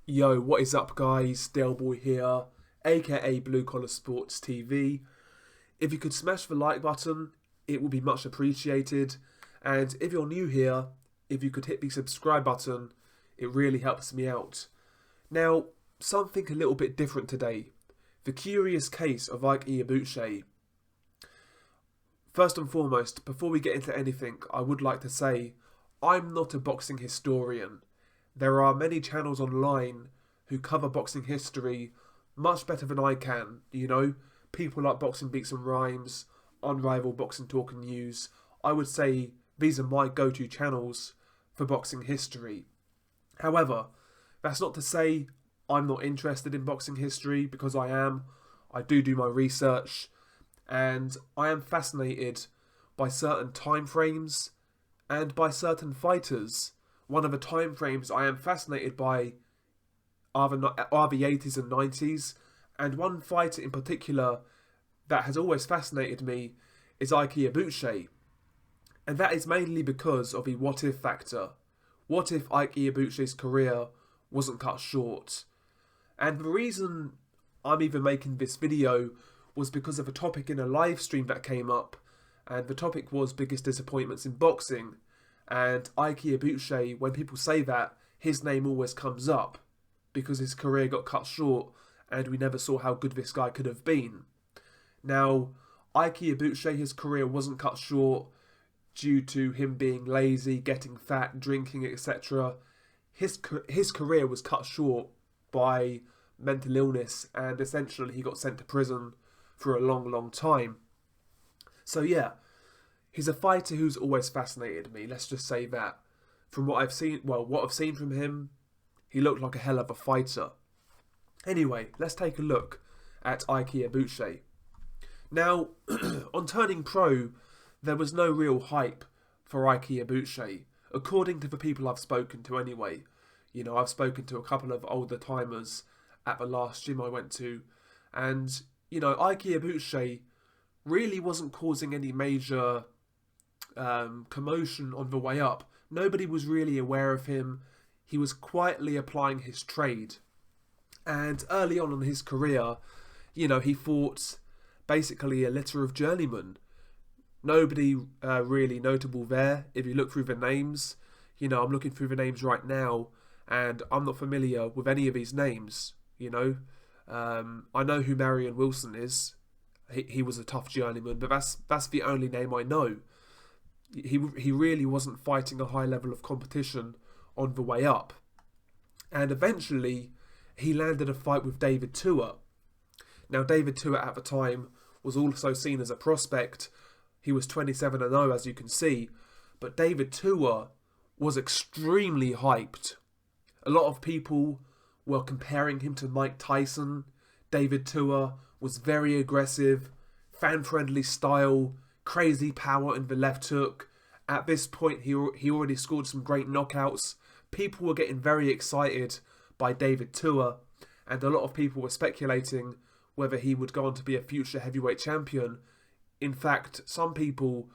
Yo, what is up guys? Boy here, aka Blue Collar Sports TV. If you could smash the like button, it would be much appreciated. And if you're new here, if you could hit the subscribe button, it really helps me out. Now, something a little bit different today. The curious case of Ike Ibeabuchi. First and foremost, before we get into anything, I would like to say, I'm not a boxing historian. There are many channels online who cover boxing history much better than I can, people like Boxing Beats and Rhymes, Unrivaled Boxing Talk and News. I would say these are my go-to channels for boxing history. However, that's not to say I'm not interested in boxing history, because I am. I do my research, and I am fascinated by certain time frames and by certain fighters. One of the time frames I am fascinated by are the 80s and 90s, and one fighter in particular that has always fascinated me is Ike Ibeabuchi, and that is mainly because of the what if factor. What if Ike Ibeabuchi's career wasn't cut short? And the reason I'm even making this video was because of a topic in a live stream that came up, and the topic was biggest disappointments in boxing. And Ike Ibeabuchi, when people say that, his name always comes up because his career got cut short and we never saw how good this guy could have been. Now, Ike Ibeabuchi, his career wasn't cut short due to him being lazy, getting fat, drinking, etc. His career was cut short by mental illness, and essentially he got sent to prison for a long time. So yeah, he's a fighter who's always fascinated me, let's just say that. From what I've seen, what I've seen from him, he looked like a hell of a fighter. Anyway, let's take a look at Ike Ibeabuchi. Now, on turning pro, there was no real hype for Ike Ibeabuchi, according to the people I've spoken to anyway. I've spoken to a couple of older timers at the last gym I went to, and, Ike Ibeabuchi really wasn't causing any major commotion on the way up. Nobody was really aware of him. He was quietly applying his trade. And early on in his career, he fought basically a litter of journeymen. Nobody really notable there. If you look through the names, I'm looking through the names right now, and I'm not familiar with any of these names, I know who Marion Wilson is. He was a tough journeyman, but that's the only name I know. He really wasn't fighting a high level of competition on the way up. And eventually, he landed a fight with David Tua. Now, David Tua at the time was also seen as a prospect. He was 27-0, as you can see. But David Tua was extremely hyped. A lot of people were comparing him to Mike Tyson. David Tua was very aggressive, fan-friendly style, crazy power in the left hook. At this point, he already scored some great knockouts. People were getting very excited by David Tua, and a lot of people were speculating whether he would go on to be a future heavyweight champion. In fact, some people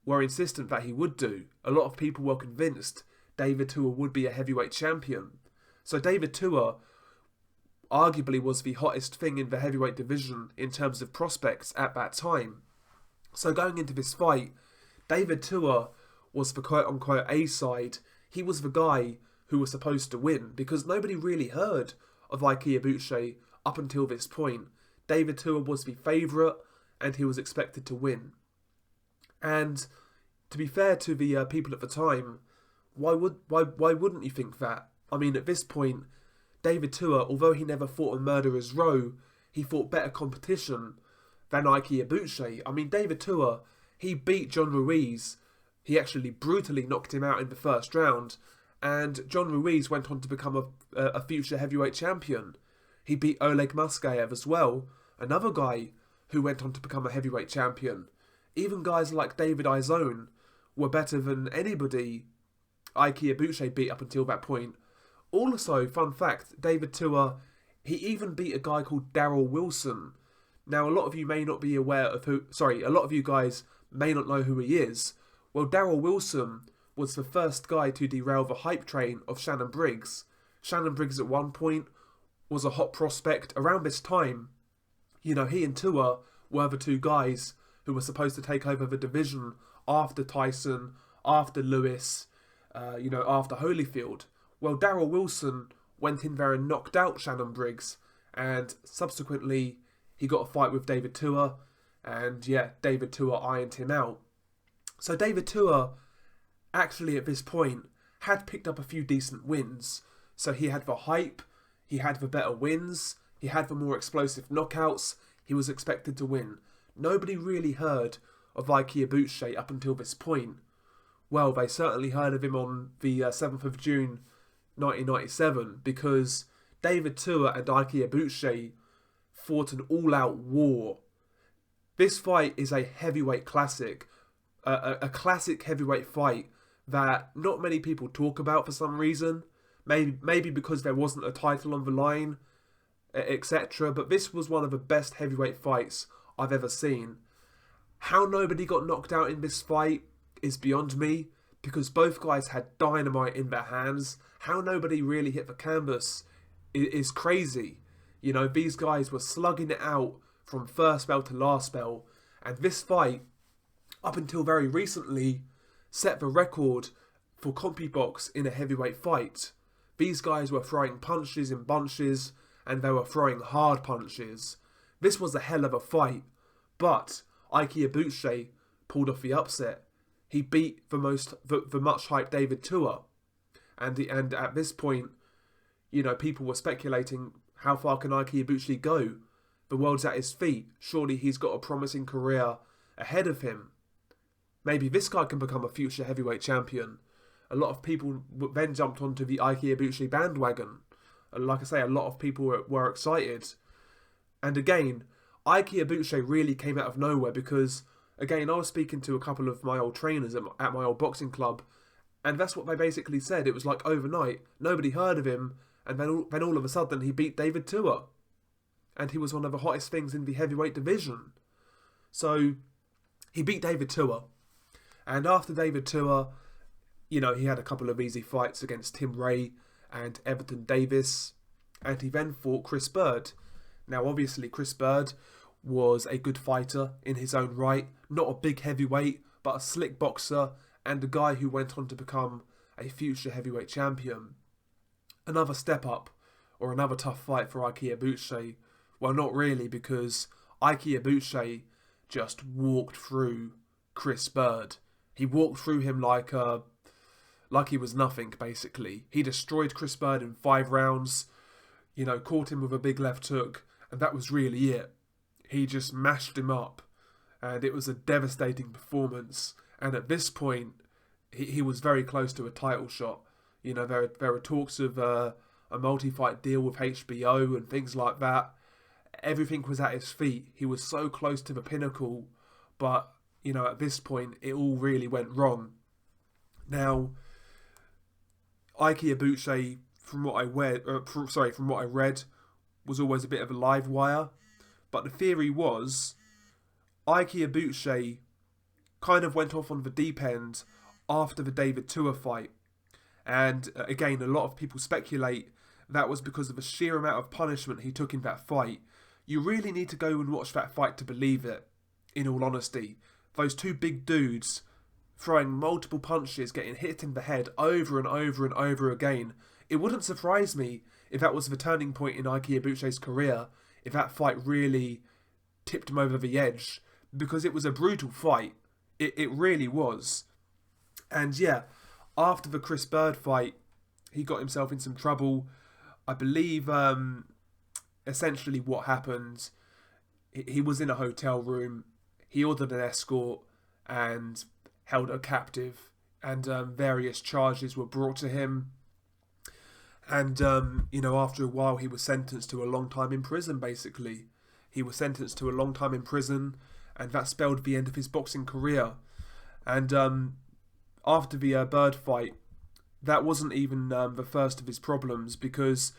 were insistent that he would do. A lot of people were convinced David Tua would be a heavyweight champion. So David Tua arguably was the hottest thing in the heavyweight division in terms of prospects at that time. So going into this fight, David Tua was the quote-unquote A side. He was the guy who was supposed to win, because nobody really heard of Ike Ibeabuchi up until this point. David Tua was the favourite, and he was expected to win. And to be fair to the people at the time, why wouldn't you think that? I mean, at this point, David Tua, although he never fought a murderer's row, he fought better competition than Ike Ibeabuchi. I mean, David Tua, he beat John Ruiz. He actually brutally knocked him out in the first round, and John Ruiz went on to become a future heavyweight champion. He beat Oleg Muskayev as well, another guy who went on to become a heavyweight champion. Even guys like David Izone were better than anybody Ike Ibeabuchi beat up until that point. Also, fun fact, David Tua, he even beat a guy called Daryl Wilson. Now, a lot of you may not be aware of a lot of you guys may not know who he is. Well, Daryl Wilson was the first guy to derail the hype train of Shannon Briggs. Shannon Briggs at one point was a hot prospect. Around this time, he and Tua were the two guys who were supposed to take over the division after Tyson, after Lewis, after Holyfield. Well, Darrell Wilson went in there and knocked out Shannon Briggs, and subsequently he got a fight with David Tua, and David Tua ironed him out. So David Tua, actually at this point, had picked up a few decent wins. So he had the hype, he had the better wins, he had the more explosive knockouts, he was expected to win. Nobody really heard of Ike Ibeabuchi up until this point. Well, they certainly heard of him on the 7th of June 1997, because David Tua and Ike Ibeabuchi fought an all-out war. This fight is a heavyweight classic, a classic heavyweight fight that not many people talk about for some reason. Maybe because there wasn't a title on the line, etc. But this was one of the best heavyweight fights I've ever seen. How nobody got knocked out in this fight is beyond me, because both guys had dynamite in their hands. How nobody really hit the canvas is crazy. These guys were slugging it out from first bell to last bell. And this fight, up until very recently, set the record for CompuBox in a heavyweight fight. These guys were throwing punches in bunches, and they were throwing hard punches. This was a hell of a fight, but Ike Ibeabuchi pulled off the upset. He beat the much hyped David Tua, and at this point, people were speculating, how far can Ike Ibeabuchi go? The world's at his feet. Surely he's got a promising career ahead of him. Maybe this guy can become a future heavyweight champion. A lot of people then jumped onto the Ike Ibeabuchi bandwagon. And like I say, a lot of people were excited. And again, Ike Ibeabuchi really came out of nowhere, because, again, I was speaking to a couple of my old trainers at my old boxing club, and that's what they basically said. It was like overnight, nobody heard of him, and then all of a sudden he beat David Tua. And he was one of the hottest things in the heavyweight division. So he beat David Tua. And after David Tua, he had a couple of easy fights against Tim Ray and Everton Davis. And he then fought Chris Byrd. Now, obviously, Chris Byrd was a good fighter in his own right. Not a big heavyweight, but a slick boxer, and a guy who went on to become a future heavyweight champion. Another step up, or another tough fight for Ike Ibeabuchi. Well, not really, because Ike Ibeabuchi just walked through Chris Byrd. He walked through him like he was nothing, basically. He destroyed Chris Byrd in 5 rounds, caught him with a big left hook, and that was really it. He just mashed him up, and it was a devastating performance. And at this point, he was very close to a title shot. There were talks of a multi-fight deal with HBO and things like that. Everything was at his feet. He was so close to the pinnacle, but at this point, it all really went wrong. Now, Ike Ibeabuchi, from what I read, was always a bit of a live wire. But the theory was, Ike Ibeabuchi kind of went off on the deep end after the David Tua fight. And again, a lot of people speculate that was because of the sheer amount of punishment he took in that fight. You really need to go and watch that fight to believe it, in all honesty. Those two big dudes throwing multiple punches, getting hit in the head over and over and over again. It wouldn't surprise me if that was the turning point in Ike Ibeabuchi's career, if that fight really tipped him over the edge, because it was a brutal fight. It really was. And after the Chris Byrd fight, he got himself in some trouble. I believe essentially what happened, he was in a hotel room, he ordered an escort and held her captive, and various charges were brought to him. And, after a while, he was sentenced to a long time in prison, basically. He was sentenced to a long time in prison, and that spelled the end of his boxing career. And after the Byrd fight, that wasn't even the first of his problems, because,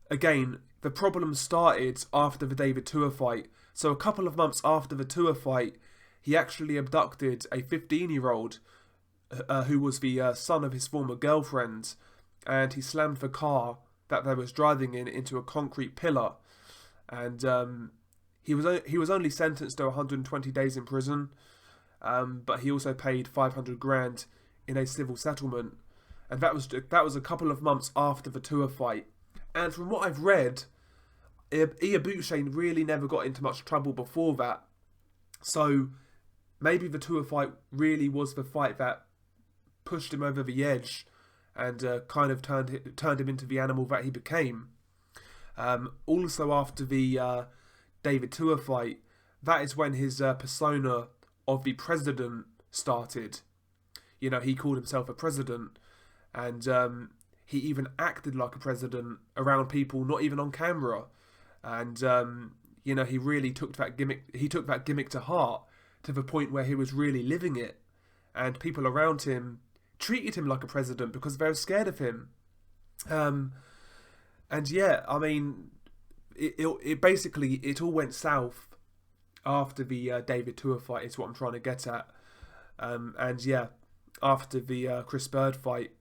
again, the problem started after the David Tua fight. So a couple of months after the Tua fight, he actually abducted a 15-year-old who was the son of his former girlfriend, and he slammed the car that they was driving in into a concrete pillar, and he was only sentenced to 120 days in prison, but he also paid 500 grand in a civil settlement, and that was a couple of months after the Tua fight. And from what I've read, Ibeabuchi really never got into much trouble before that, so maybe the Tua fight really was the fight that pushed him over the edge and kind of turned him into the animal that he became. Also, after the David Tua fight, that is when his persona of the president started. You know, he called himself a president, and he even acted like a president around people, not even on camera. And you know, he really took that gimmick. He took that gimmick to heart, to the point where he was really living it, and people around him treated him like a president because they were scared of him. And yeah, I mean, it basically all went south after the David Tua fight, is what I'm trying to get at. And yeah, after the Chris Byrd fight,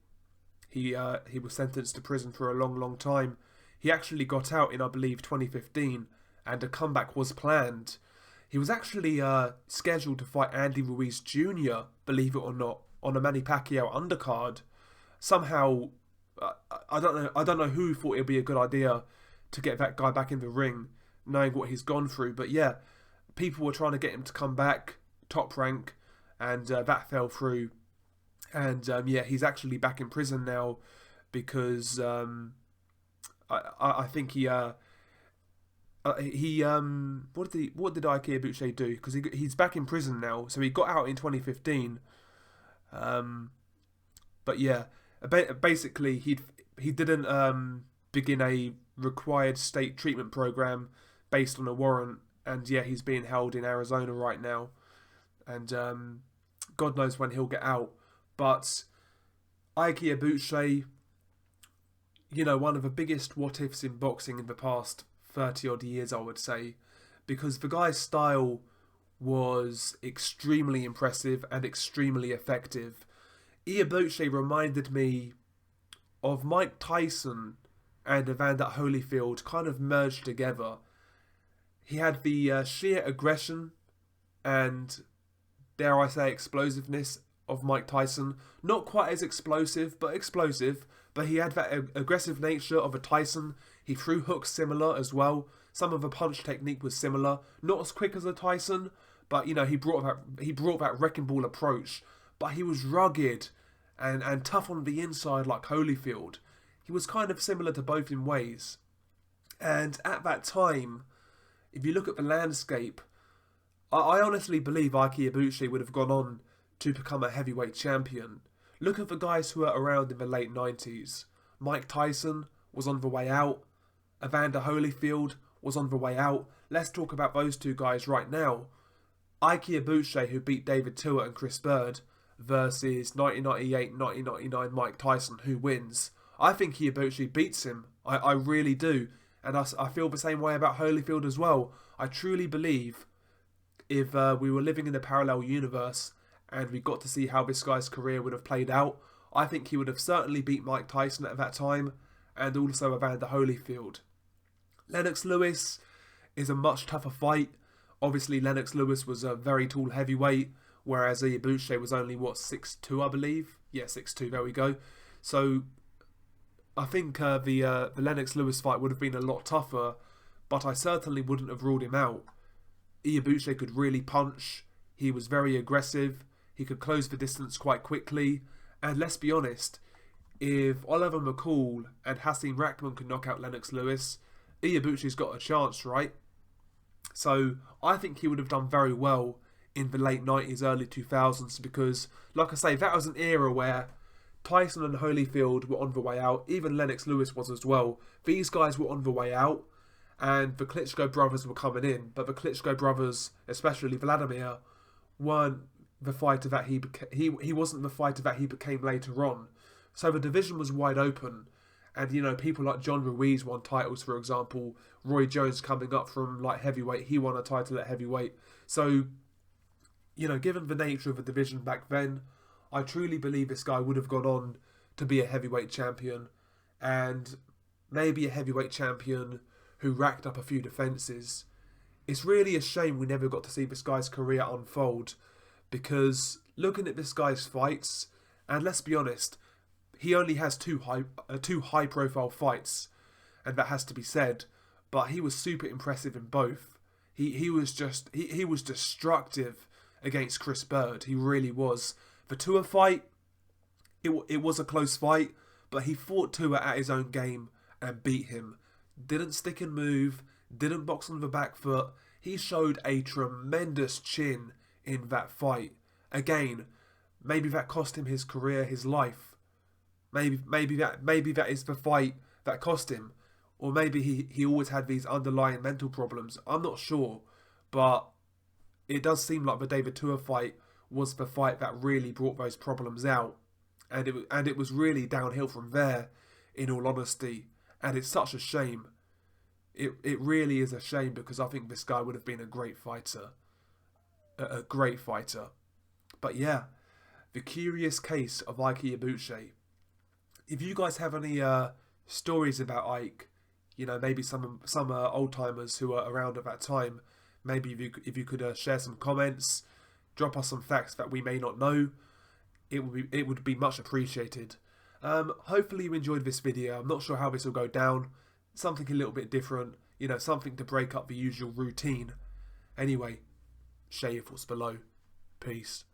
he was sentenced to prison for a long time. He actually got out in, I believe, 2015, and a comeback was planned. He was actually scheduled to fight Andy Ruiz Jr., believe it or not, on a Manny Pacquiao undercard. Somehow, I don't know who thought it would be a good idea to get that guy back in the ring, knowing what he's gone through. But yeah, people were trying to get him to come back, top rank, and that fell through. And yeah, he's actually back in prison now because I think he what did Ike Ibeabuchi do? Because he's back in prison now, so he got out in 2015. But yeah, basically he didn't begin a required state treatment program based on a warrant, and yeah, he's being held in Arizona right now, and God knows when he'll get out. But Ike Ibeabuchi, you know, one of the biggest what-ifs in boxing in the past 30-odd years, I would say, because the guy's style was extremely impressive and extremely effective. Ibeabuchi reminded me of Mike Tyson and Evander Holyfield kind of merged together. He had the sheer aggression and, dare I say, explosiveness of Mike Tyson. Not quite as explosive, but explosive. But he had that aggressive nature of a Tyson. He threw hooks similar as well. Some of the punch technique was similar. Not as quick as a Tyson, but you know, he brought that wrecking ball approach. But he was rugged and tough on the inside like Holyfield. He was kind of similar to both in ways. And at that time, if you look at the landscape, I honestly believe Ike Ibeabuchi would have gone on to become a heavyweight champion. Look at the guys who were around in the late 90s. Mike Tyson was on the way out. Evander Holyfield was on the way out. Let's talk about those two guys right now. Ike Ibeabuchi, who beat David Tua and Chris Byrd, versus 1998-1999 Mike Tyson, who wins. I think Ibeabuchi beats him. I really do. And I feel the same way about Holyfield as well. I truly believe if we were living in a parallel universe and we got to see how this guy's career would have played out, I think he would have certainly beat Mike Tyson at that time, and also Evander Holyfield. Lennox Lewis is a much tougher fight. Obviously, Lennox Lewis was a very tall heavyweight, whereas Ibeabuchi was only, 6'2", I believe? Yeah, 6'2", there we go. So, I think the Lennox Lewis fight would have been a lot tougher, but I certainly wouldn't have ruled him out. Ibeabuchi could really punch. He was very aggressive. He could close the distance quite quickly. And let's be honest, if Oliver McCall and Hasim Rahman could knock out Lennox Lewis, Ibeabuchi's got a chance, right? So I think he would have done very well in the late 90s, early 2000s, because, like I say, that was an era where Tyson and Holyfield were on the way out. Even Lennox Lewis was as well. These guys were on the way out, and the Klitschko brothers were coming in. But the Klitschko brothers, especially Vladimir, weren't the fighter that he wasn't the fighter that he became later on. So the division was wide open, and you know, people like John Ruiz won titles, for example. Roy Jones coming up from light heavyweight, he won a title at heavyweight. So, you know, given the nature of the division back then, I truly believe this guy would have gone on to be a heavyweight champion, and maybe a heavyweight champion who racked up a few defences. It's really a shame we never got to see this guy's career unfold, because looking at this guy's fights, and let's be honest, he only has two high profile fights, and that has to be said, but he was super impressive in both. He was destructive against Chris Byrd. He really was. The Tua fight, it was a close fight, but he fought Tua at his own game and beat him. Didn't stick and move, didn't box on the back foot. He showed a tremendous chin in that fight. Again, maybe that cost him his career, his life. Maybe that is the fight that cost him. Or maybe he always had these underlying mental problems. I'm not sure. But it does seem like the David Tua fight was the fight that really brought those problems out. And it was really downhill from there, in all honesty. And it's such a shame. It really is a shame, because I think this guy would have been a great fighter. A great fighter. But yeah, the curious case of Ike Ibeabuchi. If you guys have any stories about Ike, you know, maybe some old timers who were around at that time, maybe if you could share some comments, drop us some facts that we may not know, it would be much appreciated. Hopefully you enjoyed this video. I'm not sure how this will go down. Something a little bit different, you know, something to break up the usual routine. Anyway, share your thoughts below. Peace.